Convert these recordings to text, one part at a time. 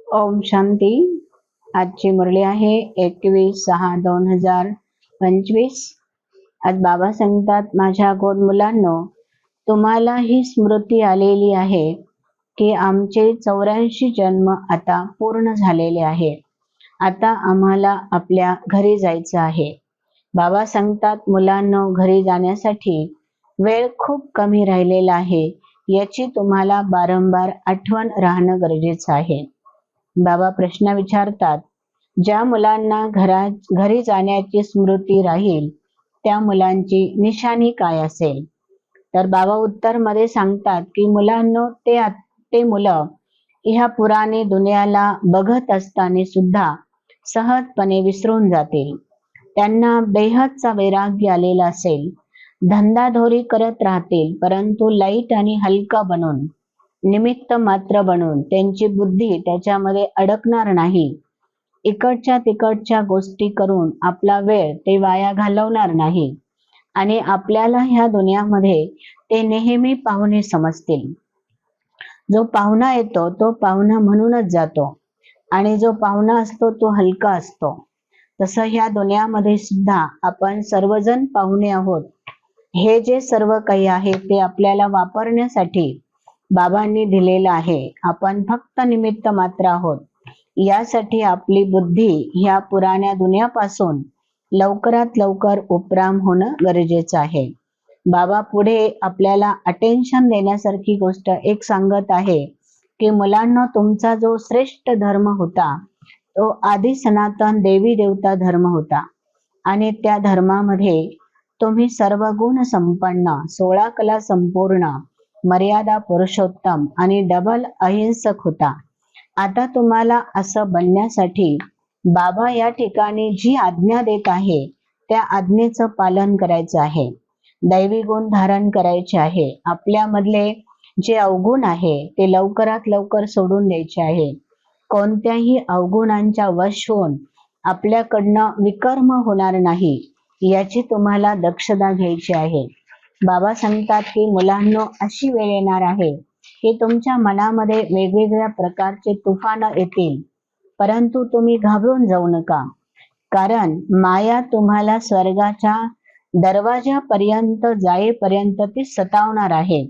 ओम शांती. आजची मुरली आहे 21/6/2025. आज बाबा सांगतात, माझ्या गोड मुलांनो, तुम्हाला ही स्मृती आलेली आहे की आमचे 84 जन्म आता पूर्ण झालेले आहे. आता आम्हाला आपल्या घरी जायचं आहे. बाबा सांगतात, मुलांनो, घरी जाण्यासाठी वेळ खूप कमी राहिलेला आहे, याची तुम्हाला वारंवार आठवण राहणं गरजेचं आहे. बाबा प्रश्न विचारतात, ज्या मुलांना घरी जाण्याची स्मृती राहील त्या मुलांची निशाणी काय असेल? तर बाबा उत्तर मध्ये सांगतात की मुलांनो, ते मुलं ह्या पुराणे दुनियाला बघत असताना सुद्धा सहजपणे विसरून जातील. त्यांना बेहदचा वैराग्य आलेला असेल. धंदाधोरी करत राहतील, परंतु लाईट आणि हलका बनून, निमित्त मात्र बनून त्यांची बुद्धी त्याच्यामध्ये अडकणार नाही. इकडच्या तिकडच्या गोष्टी करून आपला वेळ ते वाया घालवणार नाही आणि आपल्याला ह्या दुनियामध्ये ते नेहमी पाहुणे समजतील. जो पाहुणा येतो तो पाहुणा म्हणूनच जातो आणि जो पाहुणा असतो तो हलका असतो. तसं ह्या दुनियामध्ये सुद्धा आपण सर्वजण पाहुणे आहोत. हे जे सर्व काही आहे ते आपल्याला वापरण्यासाठी बाबांनी दिलेलं आहे. आपण फक्त निमित्त मात्र आहोत. यासाठी आपली बुद्धी ह्या पुराण्या दुनियापासून लवकरात लवकर उपराम होणं गरजेचं आहे. बाबा पुढे आपल्याला अटेन्शन देण्यासारखी गोष्ट एक सांगत आहे की मुलांना, तुमचा जो श्रेष्ठ धर्म होता तो आदि सनातन देवी देवता धर्म होता आणि त्या धर्मामध्ये तुम्ही सर्व गुण संपन्न, 16 कला संपूर्ण, मर्यादा पुरुषोत्तम आणि डबल अहिंसक होता. आता तुम्हाला असं बनण्यासाठी बाबा या ठिकाणी जी आज्ञा देत आहे त्या आज्ञेचं पालन करायचं आहे. दैवी गुण धारण करायचे आहे. आपल्यामधले जे अवगुण आहे ते लवकरात लवकर सोडून द्यायचे आहे. कोणत्याही अवगुणांच्या वश होऊन आपल्याकडनं विकर्म होणार नाही याची तुम्हाला दक्षता घ्यायची आहे. बाबा सांगतात की मुलांनो, अशी वेळ येणार आहे की तुमच्या मनामध्ये वेगवेगळ्या प्रकारचे तुफान येतील, परंतु तुम्ही घाबरून जाऊ नका. कारण माया तुम्हाला स्वर्गाच्या दरवाजापर्यंत जाईपर्यंत ती सतावणार आहे.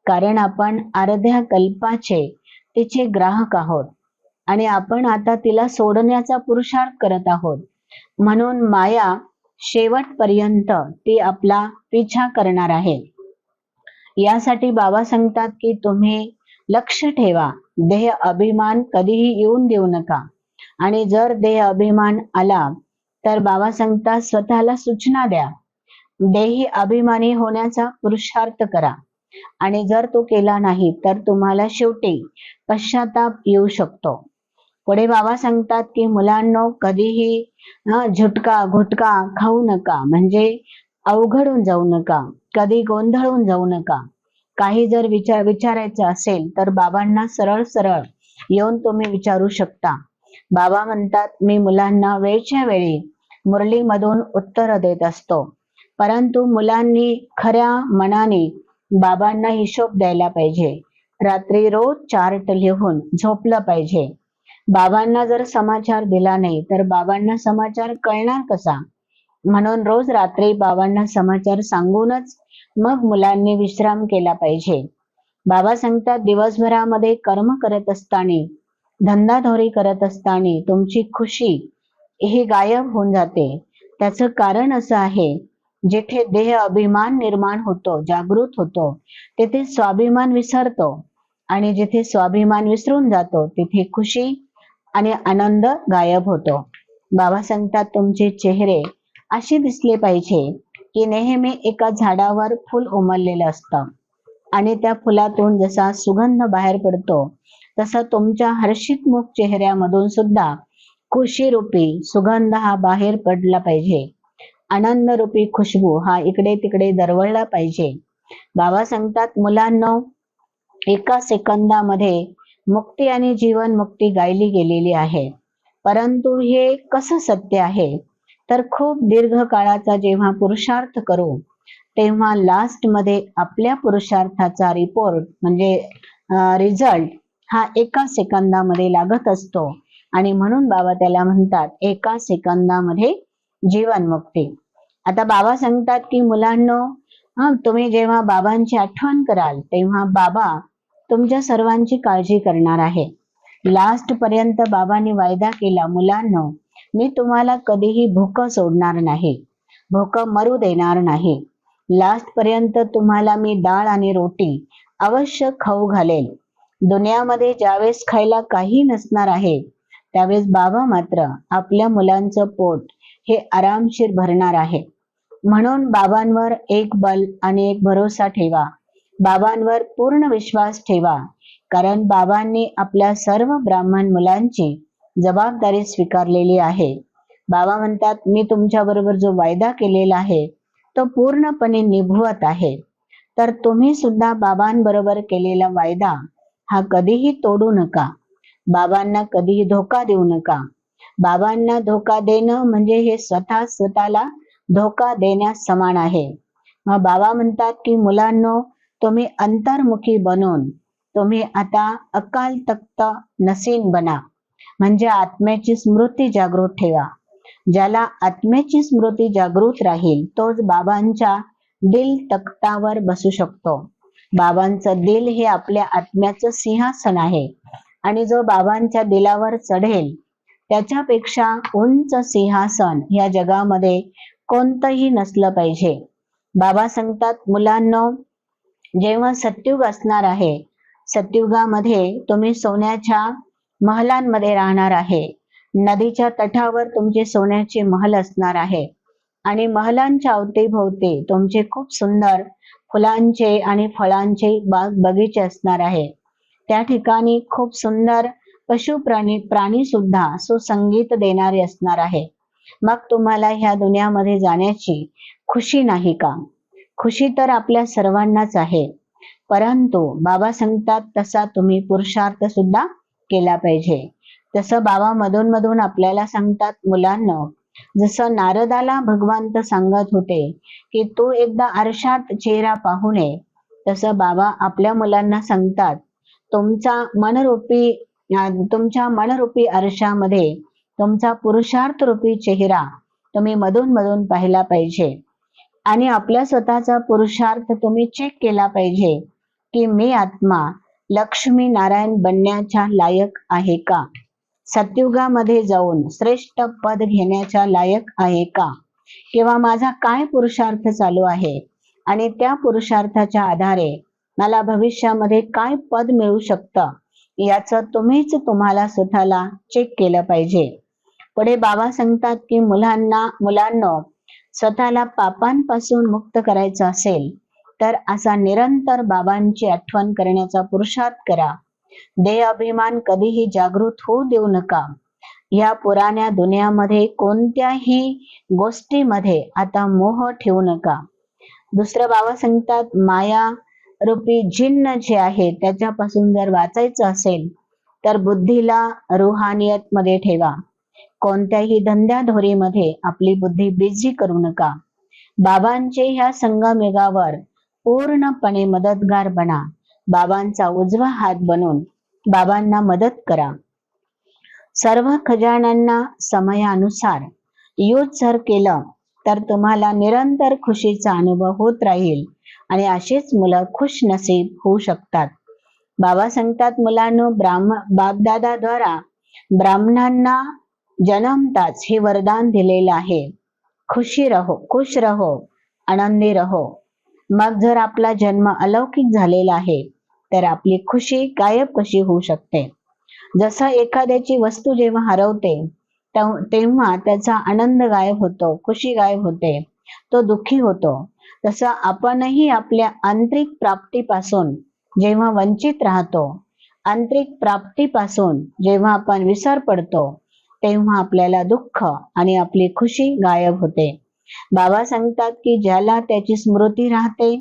कारण आपण अर्ध्या कल्पाचे तिचे ग्राहक आहोत आणि आपण आता तिला सोडण्याचा पुरुषार्थ करत आहोत. म्हणून माया शेवटपर्यंत ती आपला पिछा करणार आहे. यासाठी बाबा सांगतात की तुम्ही लक्ष ठेवा, देह अभिमान कधीही येऊन देऊ नका. आणि जर देह अभिमान आला तर बाबा सांगतात, स्वतःला सूचना द्या, देही अभिमानी होण्याचा पुरुषार्थ करा. आणि जर तो केला नाही तर तुम्हाला शेवटी पश्चाताप येऊ शकतो. पुढे बाबा सांगतात की मुलांनो, कधीही झुटका घुटका खाऊ नका, म्हणजे अवघडून जाऊ नका, कधी गोंधळून जाऊ नका. काही जर विचारायचं असेल तर बाबांना सरळ सरळ येऊन तुम्ही विचारू शकता. बाबा म्हणतात, मी मुलांना वेळच्या वेळी मुरलीमधून उत्तर देत असतो, परंतु मुलांनी खऱ्या मनाने बाबांना हिशोब द्यायला पाहिजे. रात्री रोज चार्ट लिहून झोपलं पाहिजे. बाबांना जर समाचार दिला नाही तर बाबांना समाचार कळणार कसा? म्हणून रोज रात्री बाबांना समाचार सांगूनच मग मुलांनी विश्राम केला पाहिजे. बाबा सांगतात, दिवसभरामध्ये कर्म करत असताना, धंदाधोरी करत असताना तुमची खुशी ही गायब होऊन जाते. त्याचं कारण असं आहे, जिथे देह अभिमान निर्माण होतो, जागृत होतो, तिथे स्वाभिमान विसरतो आणि जिथे स्वाभिमान विसरून जातो तिथे खुशी आणि आनंद गायब होतो. बाबा सांगतात, तुमचे चेहरे असे दिसले पाहिजे की नेहमी एका झाडावर फुल उमललेलं असतं आणि त्या फुलातून जसा सुगंध बाहेर पडतो तसा तुमच्या हर्षितमुख चेहऱ्यामधून सुद्धा खुशी रूपी सुगंध हा बाहेर पडला पाहिजे. आनंद रूपी खुशबू हा इकडे तिकडे दरवळला पाहिजे. बाबा सांगतात, मुलांनो, एका सेकंदामध्ये मुक्ती आणि जीवन मुक्ती गायली गेलेली आहे. परंतु हे कसं सत्य आहे? तर खूप दीर्घ काळाचा जेव्हा पुरुषार्थ करू तेव्हा लास्ट मध्ये आपल्या पुरुषार्थाचा रिपोर्ट म्हणजे रिझल्ट हा एका सेकंदामध्ये लागत असतो आणि म्हणून बाबा त्याला म्हणतात एका सेकंदामध्ये जीवनमुक्ती. आता बाबा सांगतात की मुलांनो, तुम्ही जेव्हा बाबांची आठवण कराल तेव्हा बाबा तुमच्या सर्वांची काळजी करणार आहे. लास्ट पर्यंत बाबांनी वायदा केला, मुलांनो मी तुम्हाला कधीही भूक सोडणार नाही, भूक मरू देणार नाही. लास्ट पर्यंत तुम्हाला मी डाळ आणि रोटी अवश्य खाऊ घालेल. दुनियामध्ये ज्यावेळेस खायला काही नसणार आहे त्यावेळेस बाबा मात्र आपल्या मुलांचं पोट हे आरामशीर भरणार आहे. म्हणून बाबांवर एक बल आणि एक भरोसा ठेवा, बाबांवर पूर्ण विश्वास ठेवा, कारण बाबांनी आपल्या सर्व ब्राह्मण मुलांची जबाबदारी स्वीकारलेली आहे. बाबा म्हणतात मी तुमच्या बरोबर जो वायदा केलेला आहे तो पूर्णपणे निभवत आहे. तर तुम्ही सुद्धा बाबांबरोबर केलेला वायदा हा कधीही तोडू नका, बाबांना कधीही धोका देऊ नका. बाबांना धोका देणं म्हणजे हे स्वतःला धोका देण्यास समान आहे. मग बाबा म्हणतात की मुलांनो, तुम्ही अंतर्मुखी बनून तुम्ही आता अकाल तख्त नसीन बना, म्हणजे आत्म्याची स्मृती जागृत ठेवा. ज्याला आत्म्याची स्मृती जागृत राहील तोच बाबांच्या दिल तख्तावर बसू शकतो. बाबांचं दिल हे आपल्या आत्म्याचं सिंहासन आहे आणि जो बाबांच्या दिलावर चढेल त्याच्यापेक्षा उंच सिंहासन या जगामध्ये कोणतंही नसलं पाहिजे. बाबा सांगतात मुलांनो, जेव्हा सत्युग असणार आहे, सत्युगामध्ये तुम्ही सोन्याच्या महलांमध्ये राहणार आहे. नदीच्या तटावर तुमचे सोन्याचे महल असणार आहे आणि महलांच्या अवतीभोवती तुमचे खूप सुंदर फुलांचे आणि फळांचे बगीचे असणार आहे. त्या ठिकाणी खूप सुंदर पशु प्राणी सुद्धा सुसंगीत देणारे असणार आहे. मग तुम्हाला ह्या दुनियामध्ये जाण्याची खुशी नाही का? खुशी तर आपल्या सर्वांनाच आहे, परंतु बाबा सांगतात तसा तुम्ही पुरुषार्थ सुद्धा केला पाहिजे. तसं बाबा मधून मधून आपल्याला सांगतात मुलांना, जसं नारदाला भगवंत सांगत होते की तू एकदा आरशात चेहरा पाहू नये, तसं बाबा आपल्या मुलांना सांगतात तुमच्या मनरूपी आरशामध्ये तुमचा पुरुषार्थ रूपी चेहरा तुम्ही मधून मधून पाहिला पाहिजे आणि आपल्या स्वतःचा पुरुषार्थ तुम्ही चेक केला पाहिजे की मी आत्मा लक्ष्मी नारायण बनण्याच्या लायक आहे का? सत्युगामध्ये जाऊन श्रेष्ठ पद घेण्याच्या लायक आहे का? किंवा माझा काय पुरुषार्थ चालू आहे आणि त्या पुरुषार्थाच्या आधारे मला भविष्यामध्ये काय पद मिळू शकतं, याचं तुम्हीच तुम्हाला स्वतःला चेक केलं पाहिजे. पुढे बाबा सांगतात की मुलांनो, स्वतःला पापांपासून मुक्त करायचं असेल तर असा निरंतर बाबांची आठवण करण्याचा पुरुषार्थ करा. देह अभिमान कधीही जागृत होऊ देऊ नका. या पुराण्या दुनियामध्ये कोणत्याही गोष्टीमध्ये आता मोह ठेवू नका. दुसरं बाबा सांगतात माया रूपी जिन्न जे आहे त्याच्यापासून जर वाचायचं असेल तर बुद्धीला रुहानियत मध्ये ठेवा. कोणत्याही धंद्याधोरीमध्ये आपली बुद्धी बिझी करू नका. बाबांचे ह्या संगमेगावर पूर्णपणे मदतगार बना. बाबांचा उजवा हात बनून बाबांना मदत करा. सर्व खजान्यांना समयानुसार यूज जर केलं तर तुम्हाला निरंतर खुशीचा अनुभव होत राहील आणि अशीच मुलं खुश नसीब होऊ शकतात. बाबा सांगतात मुलांनो, बापदादाद्वारा ब्राह्मणांना जन्मताच हे वरदान दिलेलं आहे, खुश रहो, आनंदी रहो. मग जर आपला जन्म अलौकिक झालेला आहे तर आपली खुशी गायब कशी होऊ शकते? जसं एखाद्याची वस्तू जेव्हा हरवते तेव्हा त्याचा आनंद गायब होतो, खुशी गायब होते, तो दुःखी होतो. तसं आपणही आपल्या आंतरिक प्राप्तीपासून जेव्हा वंचित राहतो, आंतरिक प्राप्तीपासून जेव्हा आपण विसर पडतो तेव्हा आपल्याला दुःख आणि आपली खुशी गायब होते. बाबा सांगतात की ज्याला त्याची स्मृती राहते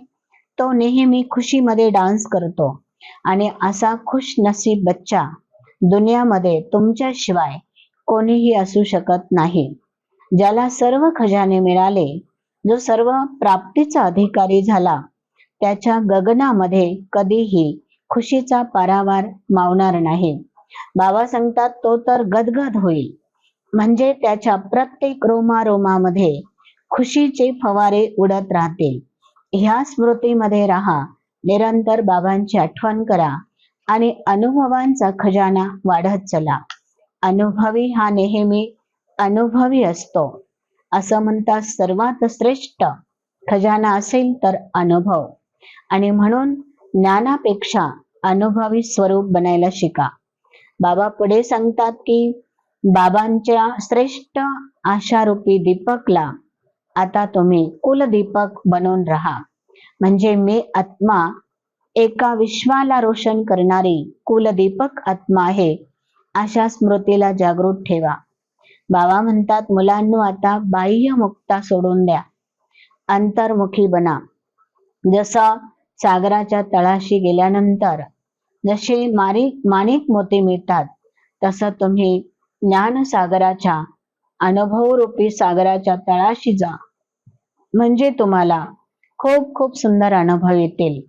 तो नेहमी खुशीमध्ये डान्स करतो आणि असा खुश नसीब बच्चा दुनियामध्ये तुमच्याशिवाय कोणीही असू शकत नाही. ज्याला सर्व खजाने मिळाले, जो सर्व प्राप्तीचा अधिकारी झाला, त्याच्या गगनामध्ये कधीही खुशीचा पारावार मावणार नाही. बाबा सांगतात तो तर गदगद होईल, म्हणजे त्याच्या प्रत्येक रोमारोमामध्ये खुशीचे फवारे उडत राहतील. ह्या स्मृतीमध्ये राहा, निरंतर बाबांची आठवण करा आणि अनुभवांचा खजाना वाढत चला. अनुभवी हा नेहमी अनुभवी असतो. असं म्हणतात सर्वात श्रेष्ठ खजाना असेल तर अनुभव, आणि म्हणून ज्ञानापेक्षा अनुभवी स्वरूप बनायला शिका. बाबा पुढे सांगतात की बाबांच्या श्रेष्ठ आशारूपी दीपकला आता तुम्ही कुलदीपक बनवून राहा. म्हणजे मी आत्मा एका विश्वाला रोशन करणारी कुलदीपक आत्मा आहे, अशा स्मृतीला जागृत ठेवा. बाबा म्हणतात मुलांनो, आता बाह्य मुक्ता सोडून द्या, अंतर्मुखी बना. जसं सागराच्या तळाशी गेल्यानंतर जसे माणिक मोती मिळतात, तसं तुम्ही ज्ञानसागराच्या अनुभवरूपी सागराच्या तळाशी जा, म्हणजे तुम्हाला खूप खूप सुंदर अनुभव येतील.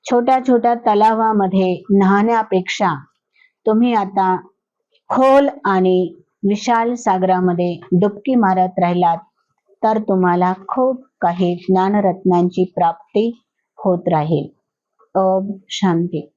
छोट्या छोट्या तलावामध्ये न्हाण्यापेक्षा तुम्ही आता खोल आणि विशाल सागरामध्ये डुबकी मारत राहिलात तर तुम्हाला खूप काही ज्ञानरत्नांची प्राप्ती होत राहील. ओम शांती.